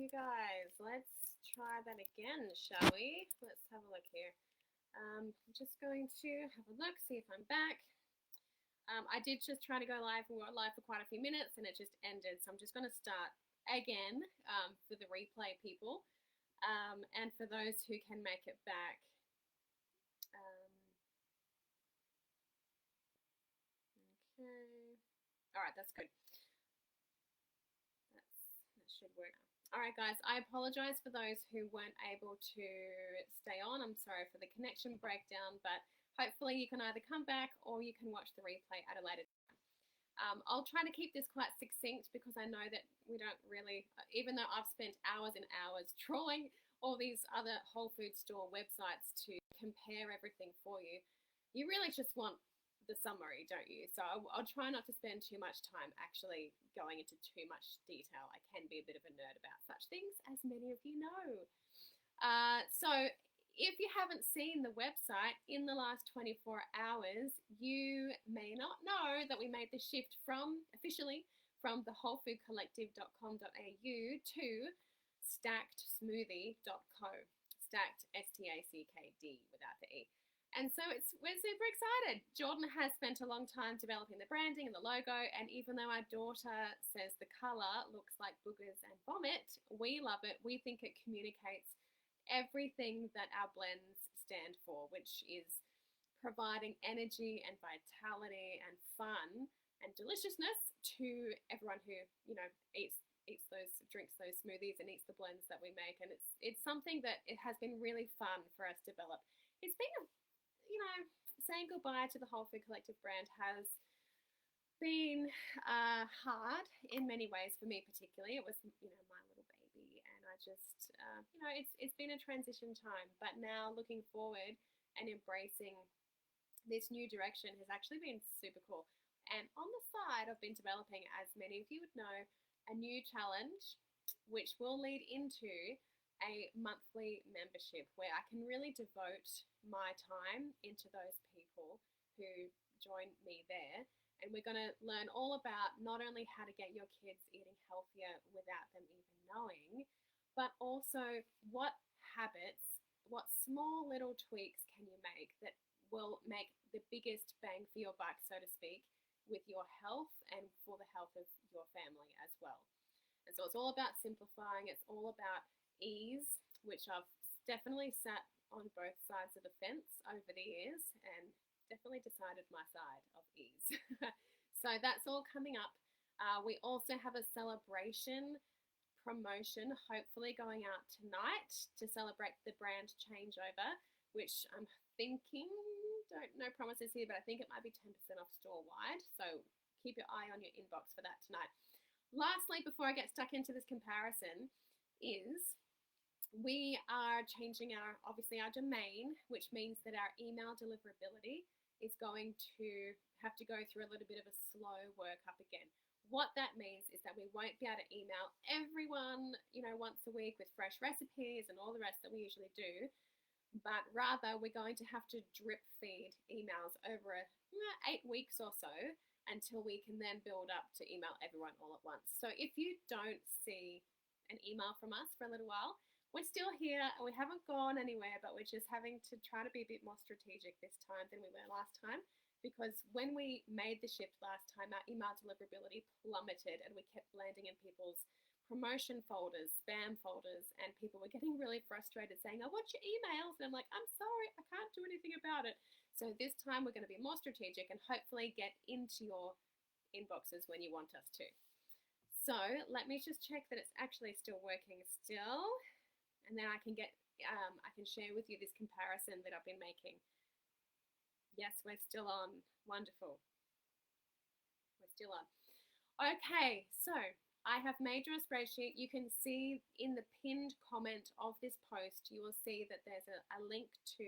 you guys. Let's try that again, shall we? Let's have a look here. I'm just going to have a look, see if I'm back. I did just try to go live. We were live for quite a few minutes and it just ended. So I'm just going to start again for the replay people and for those who can make it back. Okay. All right, that's good. That should work. All right, guys, I apologize for those who weren't able to stay on. I'm sorry for the connection breakdown, but hopefully you can either come back or you can watch the replay at a later time. I'll try to keep this quite succinct because I know that we don't really, even though I've spent hours and hours trawling all these other Whole Food store websites to compare everything for you, you really just want the summary, don't you? So I'll try not to spend too much time actually going into too much detail. I can be a bit of a nerd about such things, as many of you know. So if you haven't seen the website in the last 24 hours, you may not know that we made the shift officially from the wholefoodcollective.com.au to stackedsmoothie.co. Stacked, S-T-A-C-K-D without the E. And so we're super excited. Jordan has spent a long time developing the branding and the logo, and even though our daughter says the colour looks like boogers and vomit, we love it. We think it communicates everything that our blends stand for, which is providing energy and vitality and fun and deliciousness to everyone who, drinks those smoothies and eats the blends that we make. And it's something that it has been really fun for us to develop. It's been saying goodbye to the Whole Food Collective brand has been hard in many ways for me particularly. It was, my little baby, and I just, it's been a transition time. But now looking forward and embracing this new direction has actually been super cool. And on the side, I've been developing, as many of you would know, a new challenge, which will lead into a monthly membership where I can really devote my time into those people who join me there. And we're going to learn all about not only how to get your kids eating healthier without them even knowing, but also what habits, what small little tweaks can you make that will make the biggest bang for your buck, so to speak, with your health and for the health of your family as well. And so it's all about simplifying. It's all about ease, which I've definitely sat on both sides of the fence over the years and definitely decided my side of ease. So that's all coming up. We also have a celebration promotion hopefully going out tonight to celebrate the brand changeover, which I'm thinking, don't know promises here, but I think it might be 10% off store wide. So keep your eye on your inbox for that tonight. Lastly, before I get stuck into this comparison, is we are changing our domain, which means that our email deliverability is going to have to go through a little bit of a slow workup again. What that means is that we won't be able to email everyone, once a week with fresh recipes and all the rest that we usually do, but rather we're going to have to drip feed emails over 8 weeks or so until we can then build up to email everyone all at once. So if you don't see an email from us for a little while, we're still here and we haven't gone anywhere, but we're just having to try to be a bit more strategic this time than we were last time, because when we made the shift last time, our email deliverability plummeted and we kept landing in people's promotion folders, spam folders, and people were getting really frustrated saying, I want your emails. And I'm like, I'm sorry, I can't do anything about it. So this time we're going to be more strategic and hopefully get into your inboxes when you want us to. So let me just check that it's actually still working still. And then I can share with you this comparison that I've been making. Yes, we're still on. Wonderful. We're still on. Okay, so I have made you a spreadsheet. You can see in the pinned comment of this post, you will see that there's a link to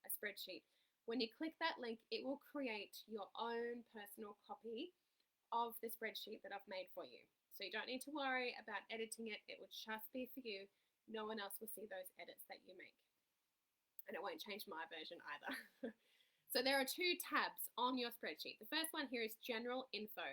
a spreadsheet. When you click that link, it will create your own personal copy of the spreadsheet that I've made for you. So you don't need to worry about editing it. It will just be for you. No one else will see those edits that you make. And it won't change my version either. So there are 2 tabs on your spreadsheet. The first one here is General Info.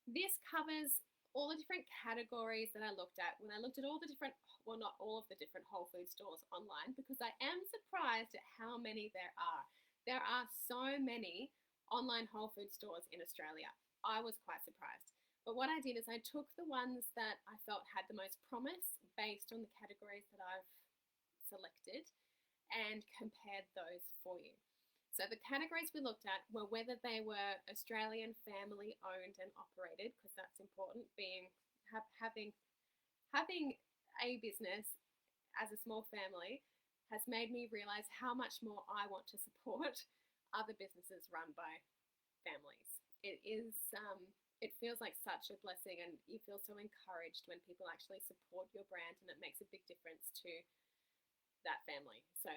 This covers all the different categories that I looked at, when I looked at all the different, well, not all of the different Whole Food stores online, because I am surprised at how many there are. There are so many online Whole Food stores in Australia. I was quite surprised. But what I did is I took the ones that I felt had the most promise based on the categories that I've selected and compared those for you. So the categories we looked at were whether they were Australian family owned and operated, because that's important, having a business as a small family has made me realize how much more I want to support other businesses run by families. It feels like such a blessing, and you feel so encouraged when people actually support your brand, and it makes a big difference to that family. So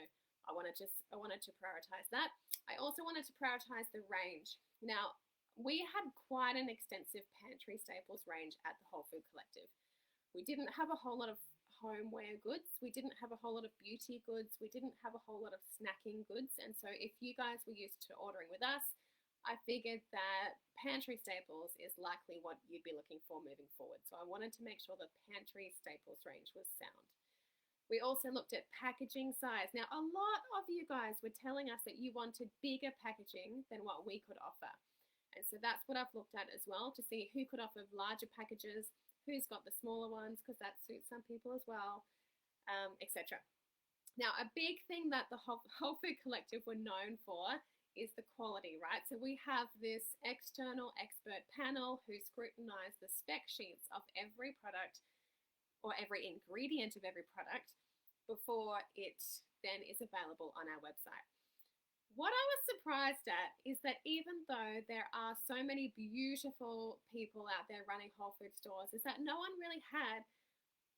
I wanted to prioritize that. I also wanted to prioritize the range. Now, we had quite an extensive pantry staples range at the Wholefood Collective. We didn't have a whole lot of homeware goods. We didn't have a whole lot of beauty goods. We didn't have a whole lot of snacking goods. And so if you guys were used to ordering with us, I figured that pantry staples is likely what you'd be looking for moving forward. So I wanted to make sure the pantry staples range was sound. We also looked at packaging size. Now, a lot of you guys were telling us that you wanted bigger packaging than what we could offer. And so that's what I've looked at as well, to see who could offer larger packages, who's got the smaller ones, because that suits some people as well, etc. Now, a big thing that the Wholefood Collective were known for is the quality, right? So we have this external expert panel who scrutinize the spec sheets of every product or every ingredient of every product before it then is available on our website. What I was surprised at is that even though there are so many beautiful people out there running Whole Food stores, is that no one really had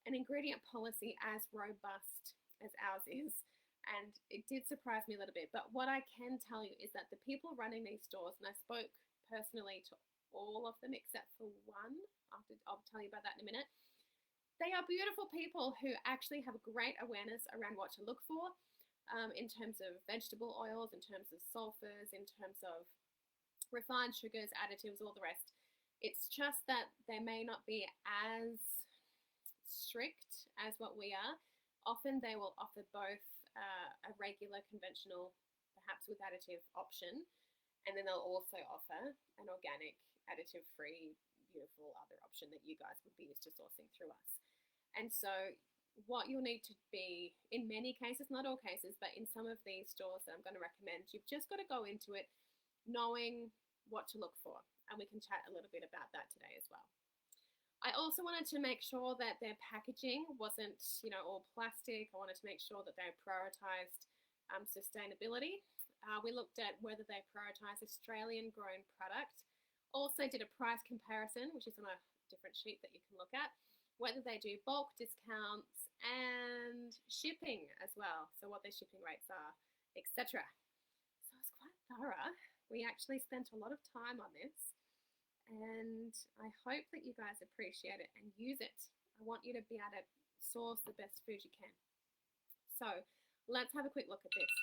an ingredient policy as robust as ours is. And it did surprise me a little bit. But what I can tell you is that the people running these stores, and I spoke personally to all of them except for one, I'll tell you about that in a minute, they are beautiful people who actually have great awareness around what to look for in terms of vegetable oils, in terms of sulfurs, in terms of refined sugars, additives, all the rest. It's just that they may not be as strict as what we are. Often they will offer both a regular, conventional, perhaps with additive option, and then they'll also offer an organic, additive-free, beautiful other option that you guys would be used to sourcing through us. And so what you'll need to be, in many cases, not all cases, but in some of these stores that I'm going to recommend, you've just got to go into it knowing what to look for. And we can chat a little bit about that today as well. I also wanted to make sure that their packaging wasn't, all plastic. I wanted to make sure that they prioritized sustainability. We looked at whether they prioritize Australian grown product. Also did a price comparison, which is on a different sheet that you can look at, whether they do bulk discounts and shipping as well, so what their shipping rates are, etc. So it's quite thorough. We actually spent a lot of time on this, and I hope that you guys appreciate it and use it. I want you to be able to source the best food you can. So let's have a quick look at this.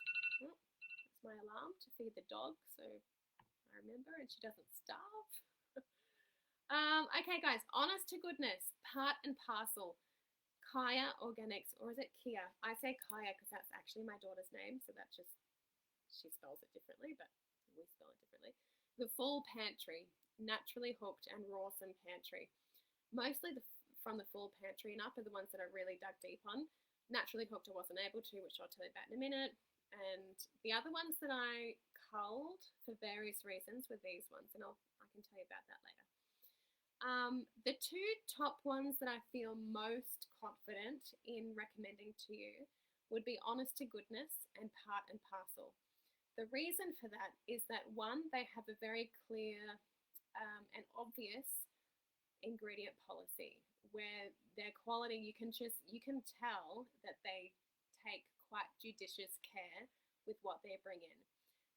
Oh, that's my alarm to feed the dog, so I remember, and she doesn't starve. Okay, guys, honest to goodness, part and parcel. Kaya Organics, or is it Kia? I say Kaya because that's actually my daughter's name, so that's just, she spells it differently, but we spell it differently. The Full Pantry, naturally hooked and rawsome pantry. Mostly from the Full Pantry and up are the ones that I really dug deep on. Naturally hooked I wasn't able to, which I'll tell you about in a minute. And the other ones that I culled for various reasons were these ones, and I can tell you about that later. The two top ones that I feel most confident in recommending to you would be Honest to Goodness and Part and Parcel. The reason for that is that, one, they have a very clear and obvious ingredient policy where their quality, you can tell that they take quite judicious care with what they bring in.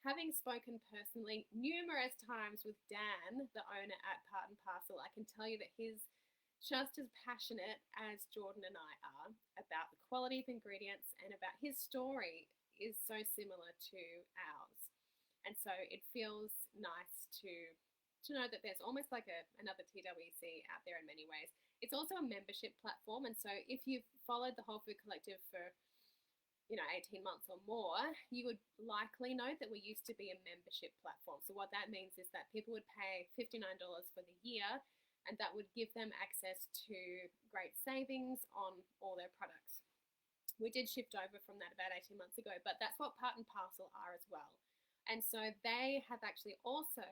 Having spoken personally numerous times with Dan, the owner at Part and Parcel, I can tell you that he's just as passionate as Jordan and I are about the quality of ingredients, and about his story is so similar to ours. And so it feels nice to to know that there's almost like another TWC out there in many ways. It's also a membership platform, and so if you've followed the Whole Food Collective for 18 months or more, you would likely know that we used to be a membership platform. So what that means is that people would pay $59 for the year, and that would give them access to great savings on all their products. We did shift over from that about 18 months ago, but that's what Part and Parcel are as well. And so they have actually also,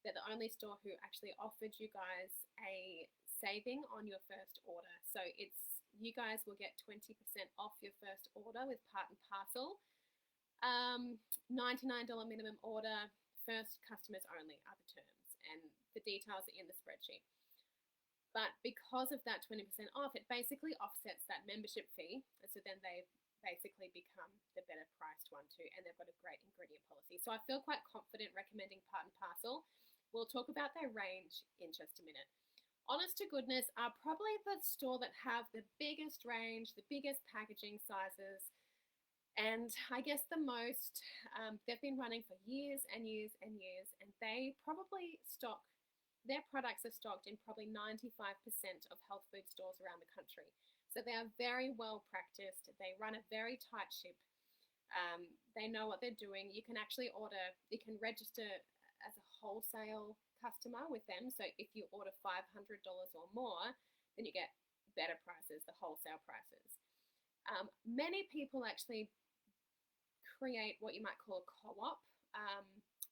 they're the only store who actually offered you guys a saving on your first order. So you guys will get 20% off your first order with Part and Parcel. $99 minimum order, first customers only are the terms, and the details are in the spreadsheet. But because of that 20% off, it basically offsets that membership fee, and so then they basically become the better priced one too, and they've got a great ingredient policy. So I feel quite confident recommending Part and Parcel. We'll talk about their range in just a minute. Honest to Goodness are probably the store that have the biggest range, the biggest packaging sizes, and I guess the most. They've been running for years and years and years, and they probably their products are stocked in probably 95% of health food stores around the country. So they are very well practiced. They run a very tight ship. They know what they're doing. You can actually register as a wholesale customer with them. So if you order $500 or more, then you get better prices, the wholesale prices. Many people actually create what you might call a co-op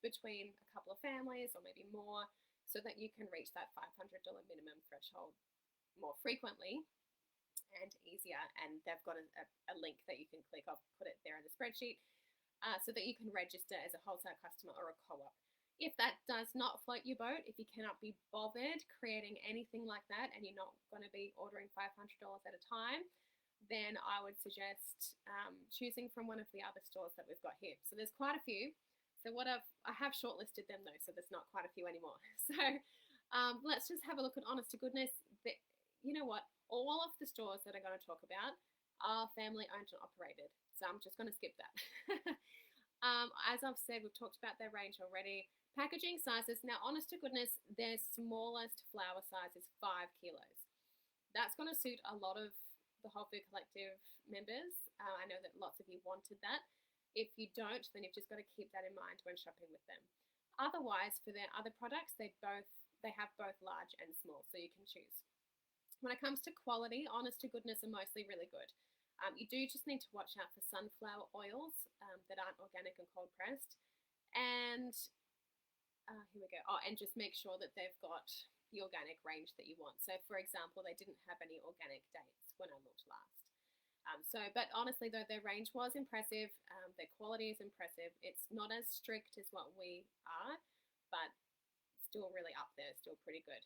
between a couple of families or maybe more, so that you can reach that $500 minimum threshold more frequently and easier. And they've got a link that you can click. I'll put it there in the spreadsheet so that you can register as a wholesale customer or a co-op. If that does not float your boat, if you cannot be bothered creating anything like that and you're not going to be ordering $500 at a time, then I would suggest choosing from one of the other stores that we've got here. So there's quite a few. So I have shortlisted them though, so there's not quite a few anymore. So let's just have a look at Honest to Goodness. You know what? All of the stores that I'm going to talk about are family owned and operated. So I'm just going to skip that. As I've said, we've talked about their range already. Packaging sizes. Now, Honest to Goodness, their smallest flour size is 5 kilos. That's going to suit a lot of the Whole Food Collective members. I know that lots of you wanted that. If you don't, then you've just got to keep that in mind when shopping with them. Otherwise, for their other products, they have both large and small, so you can choose. When it comes to quality, Honest to Goodness are mostly really good. You do just need to watch out for sunflower oils that aren't organic and cold pressed. And here we go. Oh, and just make sure that they've got the organic range that you want. So, for example, they didn't have any organic dates when I looked last. But honestly, though, their range was impressive. Their quality is impressive. It's not as strict as what we are, but still really up there, still pretty good.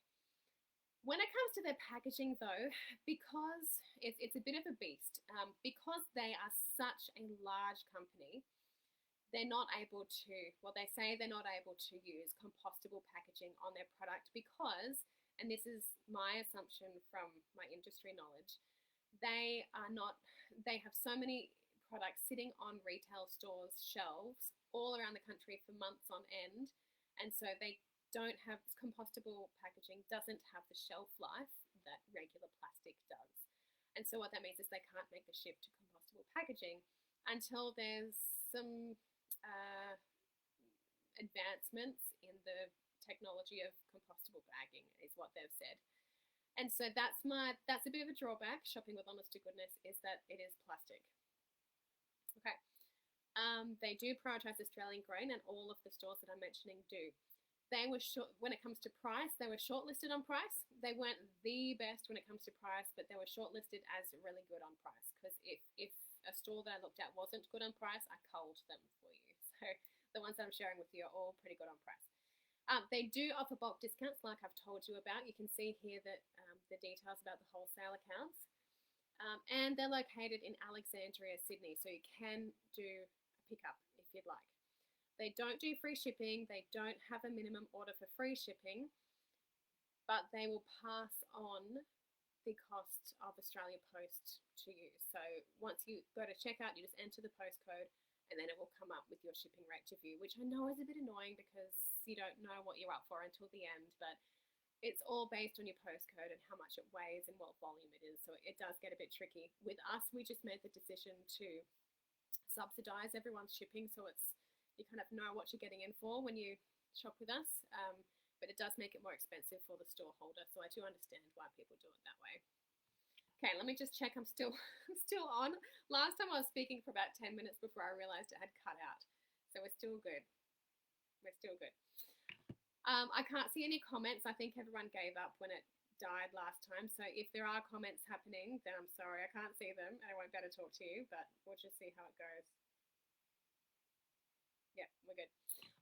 When it comes to their packaging, though, because it's a bit of a beast, because they are such a large company, they're not able to, well, they say they're not able to use compostable packaging on their product because, and this is my assumption from my industry knowledge, they have so many products sitting on retail stores' shelves all around the country for months on end, and so they don't have compostable packaging, doesn't have the shelf life that regular plastic does. And so what that means is they can't make the shift to compostable packaging until there's some advancements in the technology of compostable bagging, is what they've said. And so that's a bit of a drawback shopping with Honest to Goodness, is that it is plastic. Okay. They do prioritise Australian grain, and all of the stores that I'm mentioning do. They were when it comes to price, they were shortlisted on price. They weren't the best when it comes to price, but they were shortlisted as really good on price. Because if a store that I looked at wasn't good on price, I culled them for you. So the ones that I'm sharing with you are all pretty good on price. They do offer bulk discounts, like I've told you about. You can see here that the details about the wholesale accounts. And they're located in Alexandria, Sydney, so you can do a pickup if you'd like. They don't do free shipping. They don't have a minimum order for free shipping, but they will pass on the cost of Australia Post to you. So once you go to checkout, you just enter the postcode and then it will come up with your shipping rate to view, which I know is a bit annoying because you don't know what you're up for until the end, but it's all based on your postcode and how much it weighs and what volume it is. So it does get a bit tricky. With us, we just made the decision to subsidize everyone's shipping, so it's you kind of know what you're getting in for when you shop with us. But it does make it more expensive for the store holder. So I do understand why people do it that way. Okay, let me just check. I'm still on. Last time I was speaking for about 10 minutes before I realized it had cut out. So we're still good. We're still good. I can't see any comments. I think everyone gave up when it died last time. So if there are comments happening, then I'm sorry. I can't see them and I won't be able to talk to you, but we'll just see how it goes. Yeah, we're good.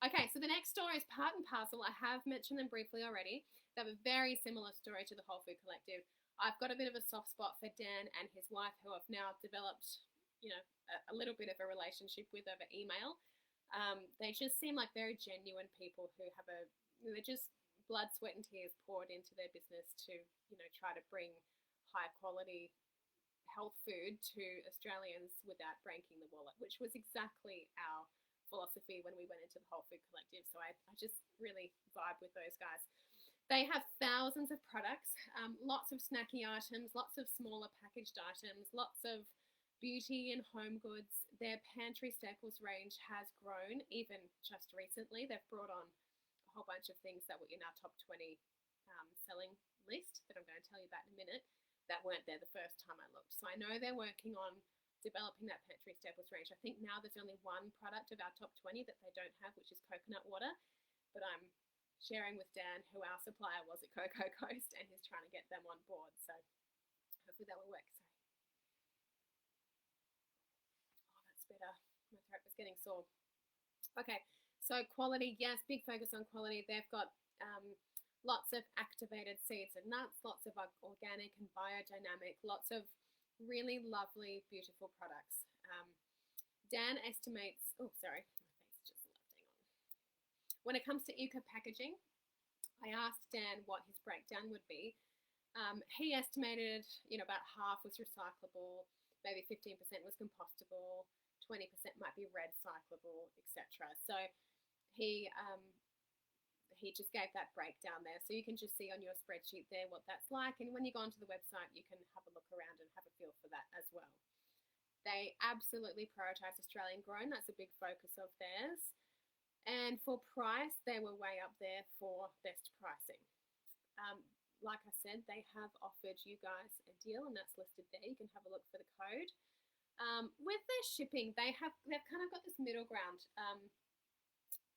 Okay, so the next story is part and parcel. I have mentioned them briefly already. They have a very similar story to the Whole Food Collective. I've got a bit of a soft spot for Dan and his wife, who I've now developed, a little bit of a relationship with over email. They just seem like very genuine people who have they're just blood, sweat, and tears poured into their business to, try to bring high quality health food to Australians without breaking the wallet, which was exactly our philosophy when we went into the Whole Food Collective. So I just really vibe with those guys. They have thousands of products, lots of snacky items, lots of smaller packaged items, lots of beauty and home goods. Their pantry staples range has grown even just recently. They've brought on a whole bunch of things that were in our top 20 selling list that I'm going to tell you about in a minute that weren't there the first time I looked. So I know they're working on developing that pantry staples range. I think now there's only one product of our top 20 that they don't have, which is coconut water, but I'm sharing with Dan who our supplier was at Cocoa Coast, and he's trying to get them on board. So hopefully that will work. Oh, that's better. My throat was getting sore. Okay, so quality, yes, big focus on quality. They've got lots of activated seeds and nuts, lots of organic and biodynamic, lots of really lovely, beautiful products. Dan estimates, oh, sorry, my face just lifting on. When it comes to eco packaging, I asked Dan what his breakdown would be. He estimated, about half was recyclable, maybe 15% was compostable, 20% might be red cyclable, etc. So he just gave that breakdown there. So you can just see on your spreadsheet there what that's like. And when you go onto the website, you can have a look around and have a feel for that as well. They absolutely prioritise Australian grown. That's a big focus of theirs. And for price, they were way up there for best pricing. Like I said, they have offered you guys a deal, and that's listed there. You can have a look for the code. With their shipping, they've kind of got this middle ground.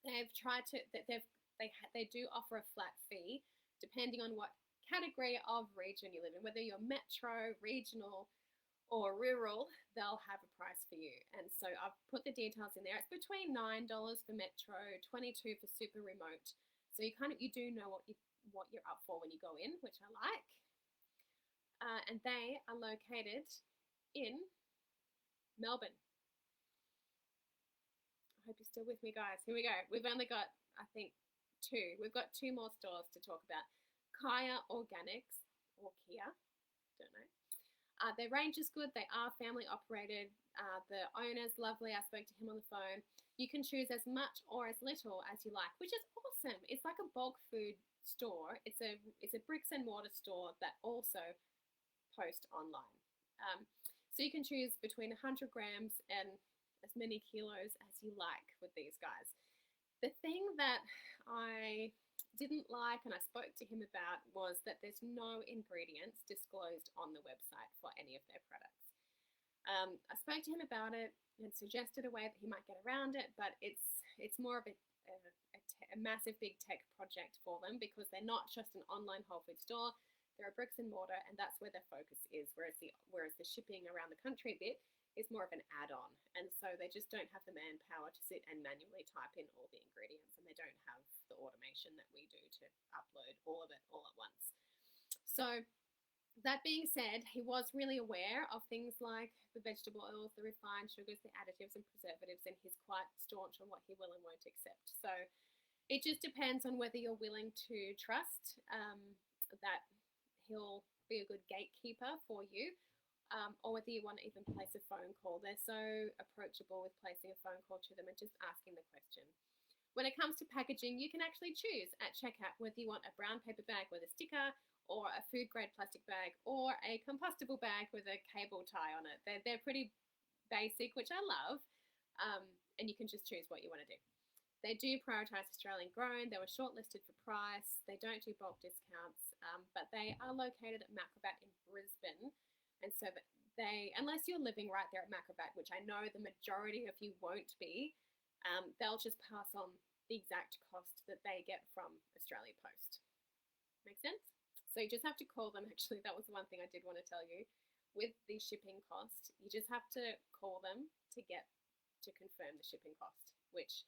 They've tried to they do offer a flat fee depending on what category of region you live in, whether you're metro, regional, or rural. They'll have a price for you. And so I've put the details in there. It's between $9 for metro, $22 for super remote. So you do know what you're up for when you go in, which I like. And they are located in Melbourne. I hope you're still with me, guys. Here we go. We've only got, I think, two. We've got two more stores to talk about. Kaya Organics, or Kia, don't know. Their range is good. They are family operated. The owner's lovely. I spoke to him on the phone. You can choose as much or as little as you like, which is awesome. It's like a bulk food store. It's a bricks and mortar store that also post online. So you can choose between 100 grams and as many kilos as you like with these guys. The thing that I didn't like and I spoke to him about was that there's no ingredients disclosed on the website for any of their products. I spoke to him about it and suggested a way that he might get around it, but it's more of a massive big tech project for them, because they're not just an online whole food store. They're a bricks and mortar, and that's where their focus is, whereas the shipping around the country bit is more of an add-on, and so they just don't have the manpower to sit and manually type in all the ingredients, and they don't have the automation that we do to upload all of it all at once. So that being said, he was really aware of things like the vegetable oils, the refined sugars, the additives and preservatives, and he's quite staunch on what he will and won't accept. So it just depends on whether you're willing to trust that he'll be a good gatekeeper for you. or whether you want to even place a phone call. They're so approachable with placing a phone call to them and just asking the question. When it comes to packaging, you can actually choose at checkout whether you want a brown paper bag with a sticker, or a food grade plastic bag, or a compostable bag with a cable tie on it. They're pretty basic, which I love, and you can just choose what you want to do. They do prioritise Australian grown. They were shortlisted for price. They don't do bulk discounts, but they are located at Macrobat in Brisbane. And so that unless you're living right there at Macrobat, which I know the majority of you won't be, they'll just pass on the exact cost that they get from Australia Post. Make sense? So you just have to call them. Actually, that was the one thing I did want to tell you. With the shipping cost, you just have to call them to confirm the shipping cost, which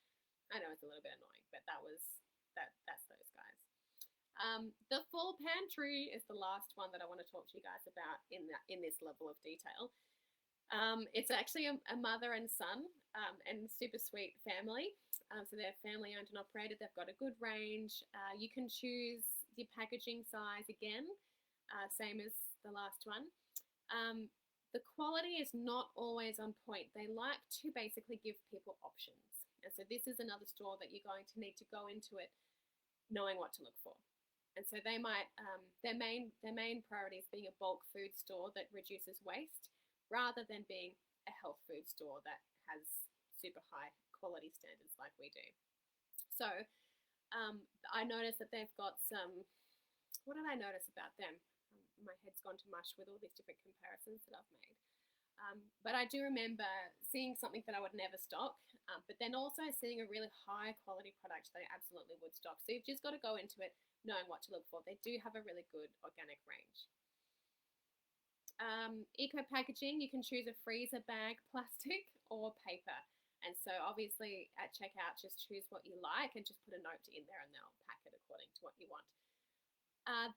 I know is a little bit annoying, but that's those guys. The full pantry is the last one that I want to talk to you guys about in this level of detail. It's actually a mother and son and super sweet family. So they're family owned and operated. They've got a good range. You can choose your packaging size again, same as the last one. The quality is not always on point. They like to basically give people options. And so this is another store that you're going to need to go into it knowing what to look for. And so they might, their main priority is being a bulk food store that reduces waste, rather than being a health food store that has super high quality standards like we do. So I noticed that they've got some, what did I notice about them? My head's gone to mush with all these different comparisons that I've made. But I do remember seeing something that I would never stock, but then also seeing a really high quality product that I absolutely would stock. So you've just got to go into it knowing what to look for. They do have a really good organic range. Eco packaging, you can choose a freezer bag, plastic, or paper. And so obviously at checkout, just choose what you like and just put a note in there and they'll pack it according to what you want.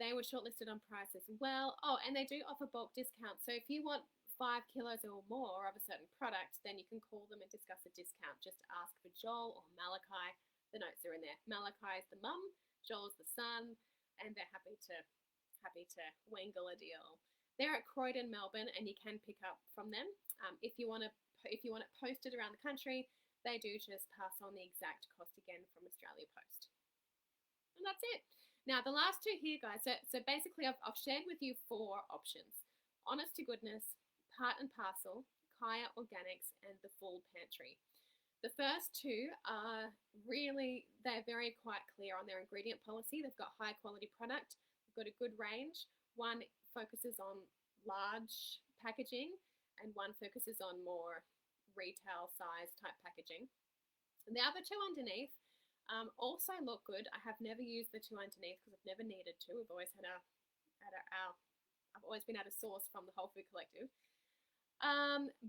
They were shortlisted on price as well. Oh, and they do offer bulk discounts. So if you want 5 kilos or more of a certain product, then you can call them and discuss a discount. Just ask for Joel or Malachi. The notes are in there. Malachi is the mum, Joel's the son, and they're happy to wangle a deal. They're at Croydon, Melbourne, and you can pick up from them. If you want it posted around the country, they do just pass on the exact cost again from Australia Post. And that's it. Now, the last two here, guys, so basically I've shared with you 4 options. Honest to Goodness, Part and Parcel, Kaya Organics, and the Full Pantry. The first 2 are really, they're very quite clear on their ingredient policy. They've got high quality product, they've got a good range. One focuses on large packaging and one focuses on more retail size type packaging. And the other 2 underneath also look good. I have never used the 2 underneath because I've never needed to. I've always had I've always been at a source from the Wholefood Collective.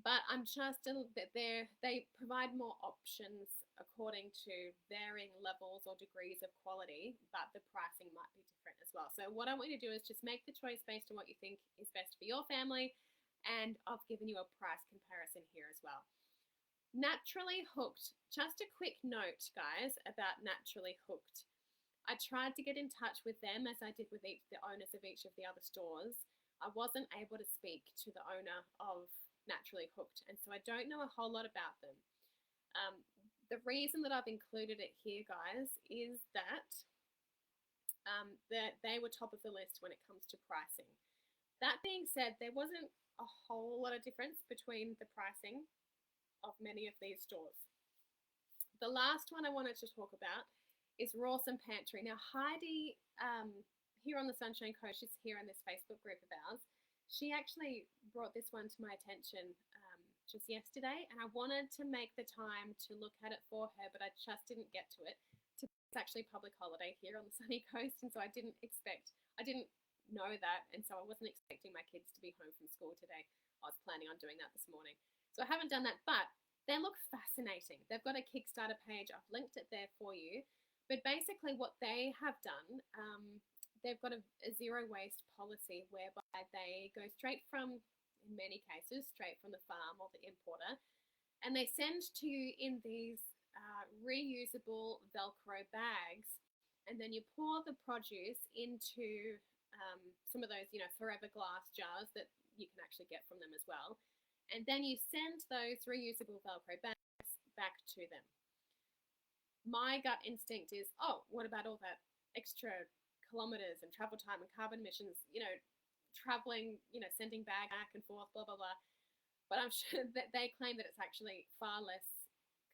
But I'm just a little bit there. They provide more options according to varying levels or degrees of quality, but the pricing might be different as well. So what I want you to do is just make the choice based on what you think is best for your family, and I've given you a price comparison here as well. Naturally Hooked. Just a quick note, guys, about Naturally Hooked. I tried to get in touch with them as I did with the owners of each of the other stores. I wasn't able to speak to the owner of Naturally Hooked, and so I don't know a whole lot about them. The reason that I've included it here, guys, is that they were top of the list when it comes to pricing. That being said, there wasn't a whole lot of difference between the pricing of many of these stores. The last one I wanted to talk about is Rawsome Pantry. Now, Heidi, here on the Sunshine Coast, she's here in this Facebook group of ours. She actually brought this one to my attention just yesterday, and I wanted to make the time to look at it for her, but I just didn't get to it. It's actually public holiday here on the sunny coast, and so I didn't know that, and so I wasn't expecting my kids to be home from school today. I was planning on doing that this morning. So I haven't done that, but they look fascinating. They've got a Kickstarter page. I've linked it there for you. But basically what they have done, they've got a zero waste policy whereby they go straight from, in many cases, straight from the farm or the importer, and they send to you in these reusable Velcro bags, and then you pour the produce into some of those, forever glass jars that you can actually get from them as well. And then you send those reusable Velcro bags back to them. My gut instinct is, oh, what about all that extra kilometers and travel time and carbon emissions, traveling, sending back and forth, blah, blah, blah. But I'm sure that they claim that it's actually far less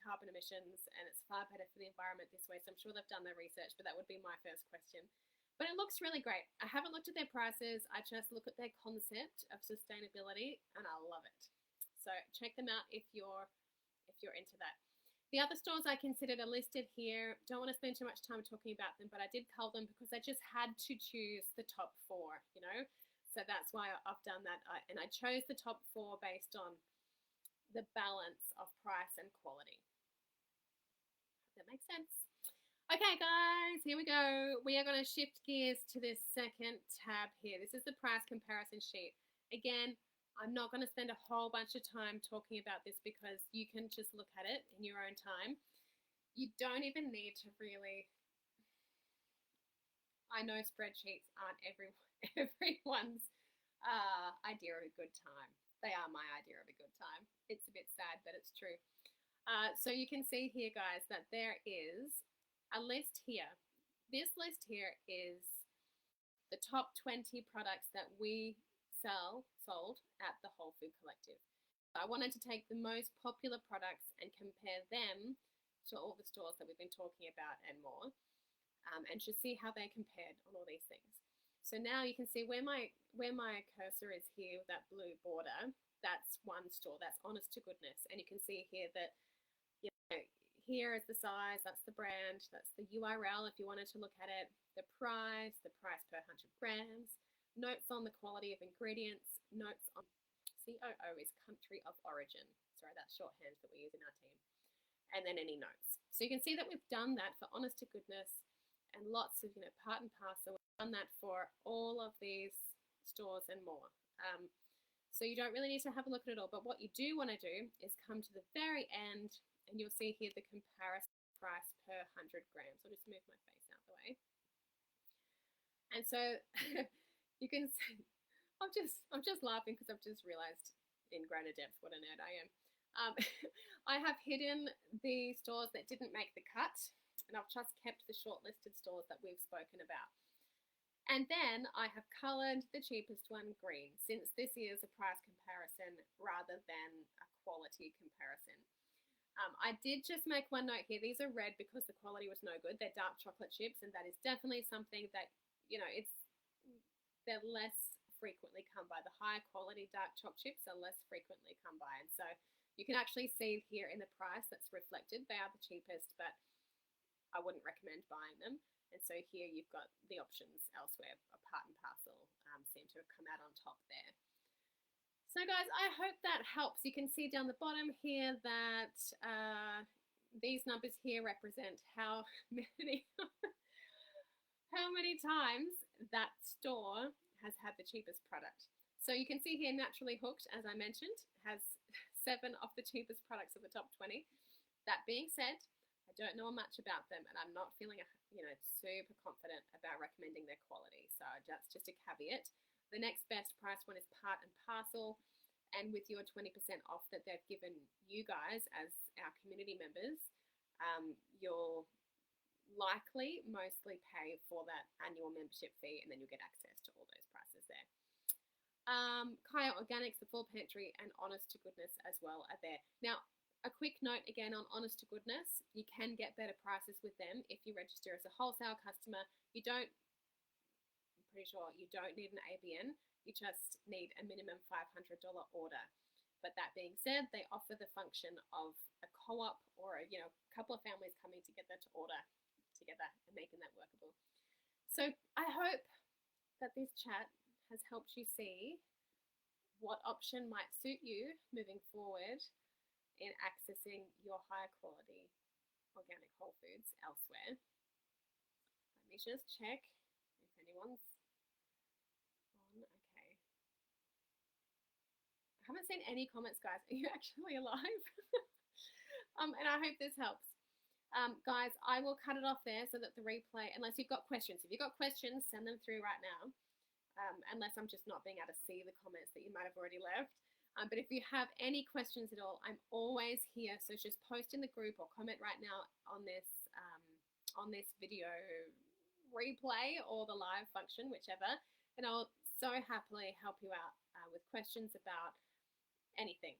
carbon emissions and it's far better for the environment this way. So I'm sure they've done their research, but that would be my first question. But it looks really great. I haven't looked at their prices. I just look at their concept of sustainability and I love it. So check them out if you're into that. The other stores I considered are listed here. Don't want to spend too much time talking about them, but I did cull them because I just had to choose the top 4, So that's why I've done that. And I chose the top 4 based on the balance of price and quality. That makes sense. Okay, guys, here we go. We are going to shift gears to this second tab here. This is the price comparison sheet. Again, I'm not going to spend a whole bunch of time talking about this because you can just look at it in your own time. You don't even need to really... I know spreadsheets aren't everyone's idea of a good time. They are my idea of a good time. It's a bit sad, but it's true. So you can see here, guys, that there is a list here. This list here is the top 20 products that we sold at the Wholefood Collective. I wanted to take the most popular products and compare them to all the stores that we've been talking about and more, and to see how they compared on all these things. So now you can see where my cursor is here, that blue border, that's one store, that's Honest to Goodness. And you can see here that, here is the size, that's the brand, that's the URL if you wanted to look at it, the price per 100 grams, notes on the quality of ingredients, notes on COO is country of origin. Sorry, that's shorthand that we use in our team. And then any notes. So you can see that we've done that for Honest to Goodness and lots of, part and parcel. We've done that for all of these stores and more. So you don't really need to have a look at it all. But what you do want to do is come to the very end and you'll see here the comparison price per 100 grams. I'll just move my face out the way. And so you can see, I'm just laughing because I've just realized in greater depth what a nerd I am. I have hidden the stores that didn't make the cut, and I've just kept the shortlisted stores that we've spoken about. And then I have coloured the cheapest one green, since this is a price comparison rather than a quality comparison. I did just make one note here. These are red because the quality was no good. They're dark chocolate chips, and that is definitely something that, they're less frequently come by. The higher quality dark chocolate chips are less frequently come by. And so you can actually see here in the price that's reflected, they are the cheapest, but I wouldn't recommend buying them. And so here you've got the options elsewhere, a part and parcel seem to have come out on top there. So guys, I hope that helps. You can see down the bottom here that these numbers here represent how many how many times that store has had the cheapest product. So you can see here Naturally Hooked, as I mentioned, has 7 of the cheapest products of the top 20. That being said, I don't know much about them and I'm not feeling super confident about recommending their quality. So that's just a caveat. The next best price one is Part and Parcel, and with your 20% off that they've given you guys as our community members, you'll likely mostly pay for that annual membership fee and then you'll get access to all those prices there. Kaya Organics, the Full Pantry, and Honest to Goodness as well are there. Now, a quick note again on Honest to Goodness, you can get better prices with them if you register as a wholesale customer. I'm pretty sure you don't need an ABN, you just need a minimum $500 order. But that being said, they offer the function of a co-op or a couple of families coming together to order together and making that workable. So I hope that this chat has helped you see what option might suit you moving forward in accessing your higher quality organic whole foods elsewhere. Let me just check if anyone's on. Okay. I haven't seen any comments, guys. Are you actually alive? And I hope this helps. Guys, I will cut it off there so that the replay, unless you've got questions. If you've got questions, send them through right now. unless I'm just not being able to see the comments that you might have already left. But if you have any questions at all, I'm always here. So just post in the group or comment right now on this video replay or the live function, whichever, and I'll so happily help you out with questions about anything.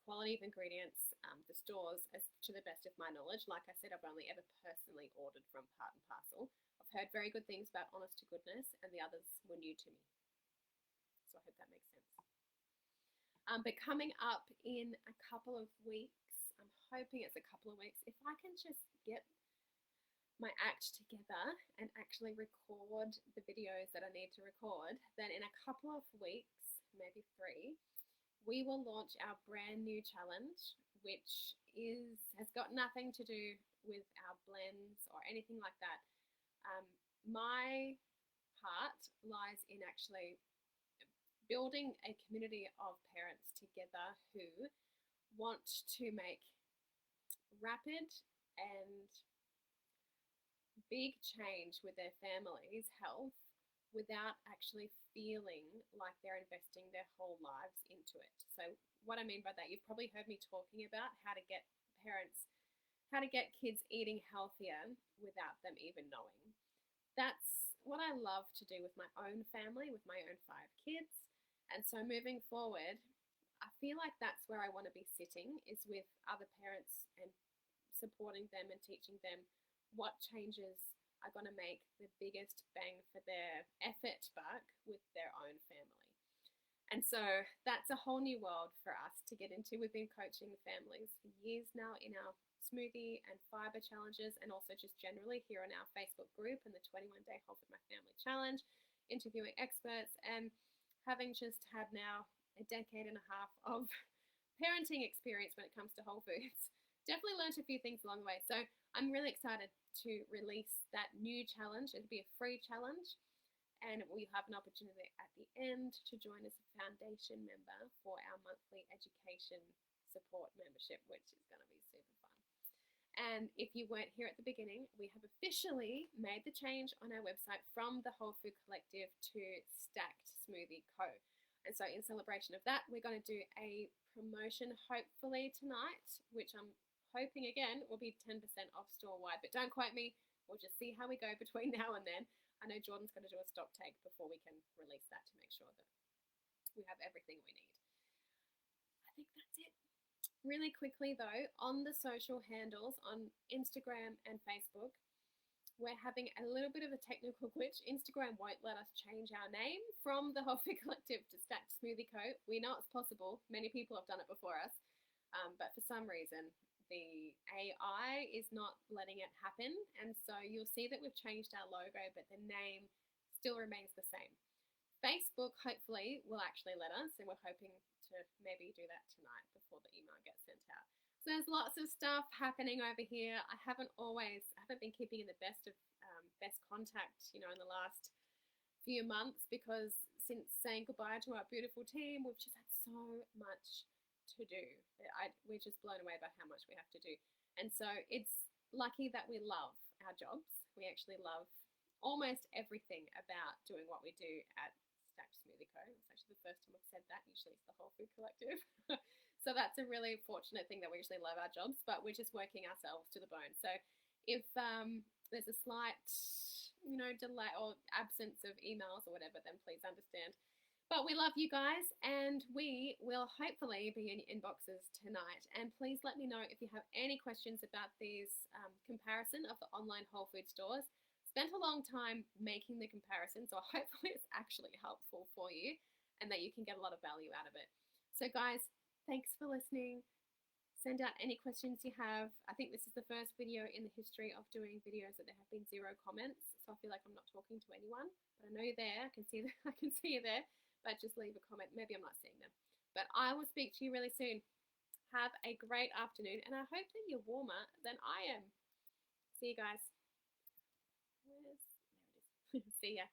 Quality of ingredients, the stores, as to the best of my knowledge. Like I said, I've only ever personally ordered from Part and Parcel. I've heard very good things about Honest to Goodness, and the others were new to me. So I hope that makes sense. But coming up in a couple of weeks, I'm hoping it's a couple of weeks, if I can just get my act together and actually record the videos that I need to record, then in a couple of weeks, maybe 3, we will launch our brand new challenge, which has got nothing to do with our blends or anything like that. My heart lies in actually building a community of parents together who want to make rapid and big change with their family's health without actually feeling like they're investing their whole lives into it. So what I mean by that, you've probably heard me talking about how to get kids eating healthier without them even knowing. That's what I love to do with my own family, with my own 5 kids. And so moving forward, I feel like that's where I want to be sitting, is with other parents and supporting them and teaching them what changes are going to make the biggest bang for their effort buck with their own family. And so that's a whole new world for us to get into. We've been coaching families for years now in our smoothie and fiber challenges, and also just generally here in our Facebook group and the 21-day Whole Food My Family Challenge, interviewing experts, and having just had now a decade and a half of parenting experience when it comes to whole foods. Definitely learned a few things along the way. So I'm really excited to release that new challenge. It'll be a free challenge, and we have an opportunity at the end to join as a foundation member for our monthly education support membership, which is going to be super fun. And if you weren't here at the beginning, we have officially made the change on our website from the Whole Food Collective to Stacked Smoothie Co. And so in celebration of that, we're going to do a promotion hopefully tonight, which I'm hoping again will be 10% off store-wide. But don't quote me, we'll just see how we go between now and then. I know Jordan's going to do a stock take before we can release that to make sure that we have everything we need. I think that's it. Really quickly though, on the social handles on Instagram and Facebook, we're having a little bit of a technical glitch. Instagram won't let us change our name from the Whole Food Collective to Stacked Smoothie Co. We know it's possible. Many people have done it before us. But for some reason, the AI is not letting it happen. And so you'll see that we've changed our logo, but the name still remains the same. Facebook, hopefully, will actually let us, and we're hoping to maybe do that tonight before the email gets sent out. So there's lots of stuff happening over here. I haven't been keeping in the best contact, in the last few months, because since saying goodbye to our beautiful team, we've just had so much to do. We're just blown away by how much we have to do. And so it's lucky that we love our jobs. We actually love almost everything about doing what we do at Stacked Smoothie Co. It's actually the first time I've said that. Usually it's the Whole Food Collective. So that's a really fortunate thing that we usually love our jobs, but we're just working ourselves to the bone. So if there's a slight, delay or absence of emails or whatever, then please understand. But we love you guys, and we will hopefully be in your inboxes tonight. And please let me know if you have any questions about these comparison of the online Whole Food stores. Spent a long time making the comparison, so hopefully it's actually helpful for you and that you can get a lot of value out of it. So guys, thanks for listening. Send out any questions you have. I think this is the first video in the history of doing videos that there have been 0 comments, so I feel like I'm not talking to anyone. But I know you're there. I can see you there. But just leave a comment. Maybe I'm not seeing them. But I will speak to you really soon. Have a great afternoon, and I hope that you're warmer than I am. See you guys. There it is. See ya.